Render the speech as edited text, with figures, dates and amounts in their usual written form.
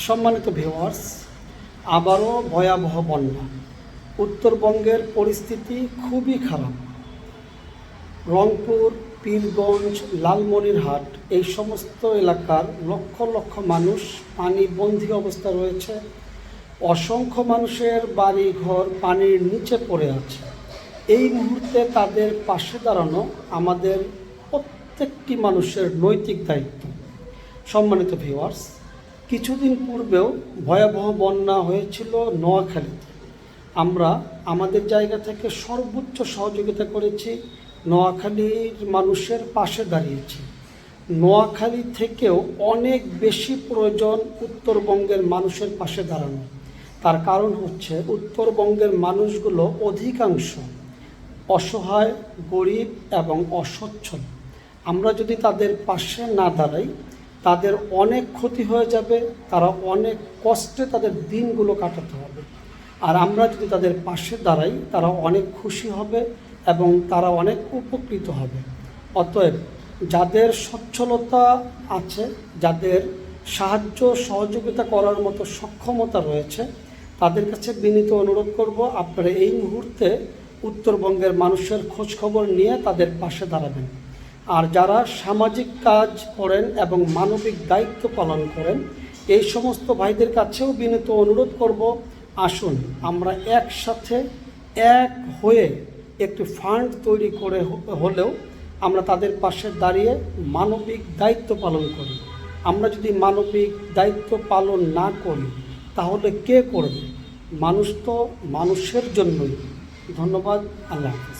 সম্মানিত ভিউয়ার্স, আবারও ভয়াবহ বন্যা। উত্তরবঙ্গের পরিস্থিতি খুবই খারাপ। রংপুর, পীরগঞ্জ, লালমনিরহাট এই সমস্ত এলাকার লক্ষ লক্ষ মানুষ পানিবন্দী অবস্থা রয়েছে। অসংখ্য মানুষের বাড়ি ঘর পানির নিচে পড়ে আছে। এই মুহূর্তে তাদের পাশে দাঁড়ানো আমাদের প্রত্যেকটি মানুষের নৈতিক দায়িত্ব। সম্মানিত ভিউয়ার্স, কিছুদিন পূর্বেও ভয়াবহ বন্যা হয়েছিল নোয়াখালীতে। আমরা আমাদের জায়গা থেকে সর্বোচ্চ সহযোগিতা করেছি, নোয়াখালীর মানুষের পাশে দাঁড়িয়েছি। নোয়াখালী থেকেও অনেক বেশি প্রয়োজন উত্তরবঙ্গের মানুষের পাশে দাঁড়ানো। তার কারণ হচ্ছে উত্তরবঙ্গের মানুষগুলো অধিকাংশ অসহায়, গরিব এবং অসচ্ছল। আমরা যদি তাদের পাশে না দাঁড়াই, তাদের অনেক ক্ষতি হয়ে যাবে, তারা অনেক কষ্টে তাদের দিনগুলো কাটাতে হবে। আর আমরা যদি তাদের পাশে দাঁড়াই, তারা অনেক খুশি হবে এবং তারা অনেক উপকৃত হবে। অতএব যাদের সচ্ছলতা আছে, যাদের সাহায্য সহযোগিতা করার মতো সক্ষমতা রয়েছে, তাদের কাছে বিনীত অনুরোধ করব, আপনারা এই মুহূর্তে উত্তরবঙ্গের মানুষের খোঁজখবর নিয়ে তাদের পাশে দাঁড়াবেন। আর যারা সামাজিক কাজ করেন এবং মানবিক দায়িত্ব পালন করেন, এই সমস্ত ভাইদের কাছেও বিনীত অনুরোধ করব, আসুন আমরা একসাথে এক হয়ে একটি ফান্ড তৈরি করে হলেও আমরা তাদের পাশে দাঁড়িয়ে মানবিক দায়িত্ব পালন করি। আমরা যদি মানবিক দায়িত্ব পালন না করি, তাহলে কে করবে? মানুষ তো মানুষের জন্যই। ধন্যবাদ। আল্লাহ হাফেজ।